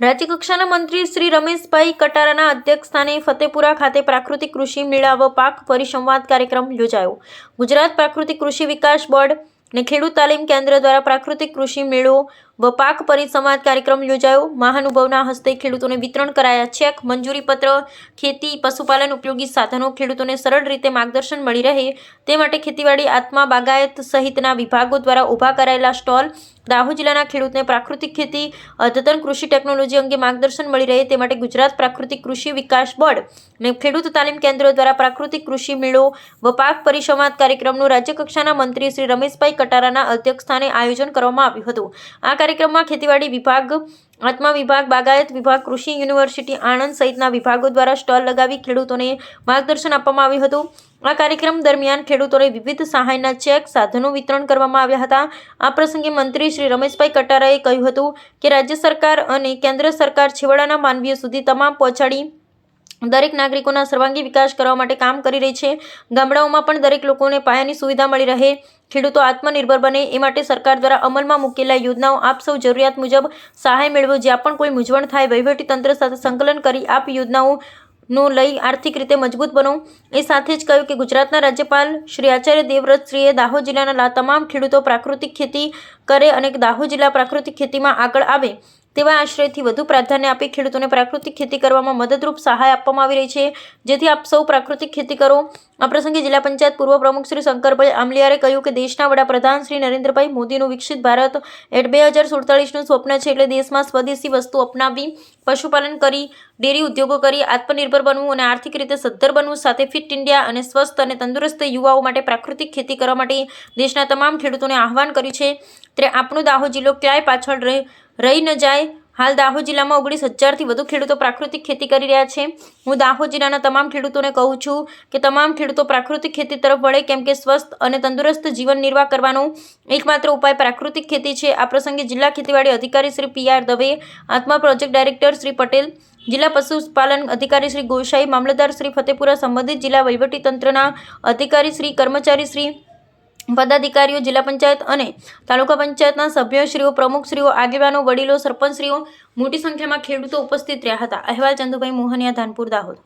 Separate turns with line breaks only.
રાજ્યકક્ષાના મંત્રી શ્રી રમેશભાઈ કટારાના અધ્યક્ષસ્થાને ફતેપુરા ખાતે પ્રાકૃતિક કૃષિ મેળા વ પાક પરિસંવાદ કાર્યક્રમ યોજાયો। ગુજરાત પ્રાકૃતિક કૃષિ વિકાસ બોર્ડ ને ખેડૂત તાલીમ કેન્દ્ર દ્વારા પ્રાકૃતિક કૃષિ મેળો વ પાક પરિસંવાદ કાર્યક્રમ યોજાયો। મહાનુભાવના હસ્તે ખેડૂતોને વિતરણ કરાયા ચેક, મંજૂરી પત્ર, ખેતી પશુપાલન ઉપયોગી સાધનો ખેડૂતોને સરળ રીતે માર્ગદર્શન મળી રહે તે માટે ખેતીવાડી, આત્મા, બાગાયત સહિતના વિભાગો દ્વારા ઊભા કરાયેલા સ્ટોલ, દાહોદ જિલ્લાના ખેડૂતને પ્રાકૃતિક ખેતી, અદ્યતન કૃષિ ટેકનોલોજી અંગે માર્ગદર્શન મળી રહે તે માટે ગુજરાત પ્રાકૃતિક કૃષિ વિકાસ બોર્ડ અને ખેડૂત તાલીમ કેન્દ્ર દ્વારા પ્રાકૃતિક કૃષિ મેળો વ પાક પરિસંવાદ કાર્યક્રમનું રાજ્યકક્ષાના મંત્રી શ્રી રમેશભાઈ કટારાના અધ્યક્ષસ્થાને આયોજન કરવામાં આવ્યું હતું। આ કાર્યક્રમમાં ખેતીવાડી વિભાગ, આત્મા વિભાગ, બાગાયત વિભાગ, કૃષિ યુનિવર્સિટી આણંદ સહિતના વિભાગો દ્વારા સ્ટોલ લગાવી ખેડૂતોને માર્ગદર્શન આપવામાં આવ્યું હતું। આ કાર્યક્રમ દરમિયાન ખેડૂતોને વિવિધ સહાયના ચેક, સાધનો વિતરણ કરવામાં આવ્યા હતા। આ પ્રસંગે મંત્રી શ્રી રમેશભાઈ કટારાએ કહ્યું હતું કે રાજ્ય સરકાર અને કેન્દ્ર સરકાર છેવાડાના માનવીઓ સુધી તમામ પહોંચાડી દરેક નાગરિકોના સર્વાંગી વિકાસ કરવા માટે કામ કરી રહી છે। ગામડાઓમાં પણ દરેક લોકોને પાયાની સુવિધા મળી રહે, ખેડૂતો આત્મનિર્ભર બને એ માટે સરકાર દ્વારા અમલમાં મૂકેલા યોજનાઓ આપ સૌ જરૂરિયાત મુજબ સહાય મેળવો। જ્યાં પણ કોઈ મૂંઝવણ થાય, વહીવટી તંત્ર સાથે સંકલન કરી આપ યોજનાઓનો લઈ આર્થિક રીતે મજબૂત બનો। એ સાથે જ કહ્યું કે ગુજરાતના રાજ્યપાલ શ્રી આચાર્ય દેવવ્રતશ્રીએ દાહોદ જિલ્લાના તમામ ખેડૂતો પ્રાકૃતિક ખેતી કરે અને દાહોદ જિલ્લા પ્રાકૃતિક ખેતીમાં આગળ આવે તેવા આશ્રયથી વધુ પ્રાધાન્ય આપી ખેડૂતોને પ્રાકૃતિક ખેતી કરવામાં મદદરૂપ સહાય આપવામાં આવી રહી છે, જેથી આપ સૌ પ્રાકૃતિક ખેતી કરો। આ પ્રસંગે જિલ્લા પંચાયત પૂર્વ પ્રમુખ શ્રી શંકરભાઈ આમલિયારે કહ્યું કે દેશના વડાપ્રધાન શ્રી નરેન્દ્રભાઈ મોદીનું વિકસિત ભારત એટ 2047નું સ્વપ્ન છે, એટલે દેશમાં સ્વદેશી વસ્તુ અપનાવી, પશુપાલન કરી, ડેરી ઉદ્યોગો કરી આત્મનિર્ભર બનવું અને આર્થિક રીતે સદ્ધર બનવું, સાથે ફિટ ઇન્ડિયા અને સ્વસ્થ અને તંદુરસ્ત યુવાઓ માટે પ્રાકૃતિક ખેતી કરવા માટે દેશના તમામ ખેડૂતોને આહવાન કર્યું છે। ત્યારે આપણો દાહોદ જિલ્લો ક્યાંય પાછળ રહી ન જાય। હાલ દાહોદ જિલ્લામાં 19,000થી વધુ ખેડૂતો પ્રાકૃતિક ખેતી કરી રહ્યા છે। હું દાહોદ જિલ્લાના તમામ ખેડૂતોને કહું છું કે તમામ ખેડૂતો પ્રાકૃતિક ખેતી તરફ વળે, કેમ કે સ્વસ્થ અને તંદુરસ્ત જીવન નિર્વાહ કરવાનો એકમાત્ર ઉપાય પ્રાકૃતિક ખેતી છે। આ પ્રસંગે જિલ્લા ખેતીવાડી અધિકારી શ્રી PR દવે, આત્મા પ્રોજેક્ટ ડાયરેક્ટર શ્રી પટેલ, જિલ્લા પશુપાલન અધિકારી શ્રી ગોસાઈ, મામલતદાર શ્રી ફતેપુરા, સંબંધિત જિલ્લા વહીવટી તંત્રના અધિકારી શ્રી, કર્મચારી શ્રી, પદાધિકારીઓ, જિલ્લા પંચાયત અને તાલુકા પંચાયતના સભ્યશ્રીઓ, પ્રમુખશ્રીઓ, આગેવાનો, વડીલો, સરપંચશ્રીઓ, મોટી સંખ્યામાં ખેડૂતો ઉપસ્થિત રહ્યા હતા। અહેવાલ ચંદુભાઈ મોહનિયા, ધાનપુર, દાહોદ।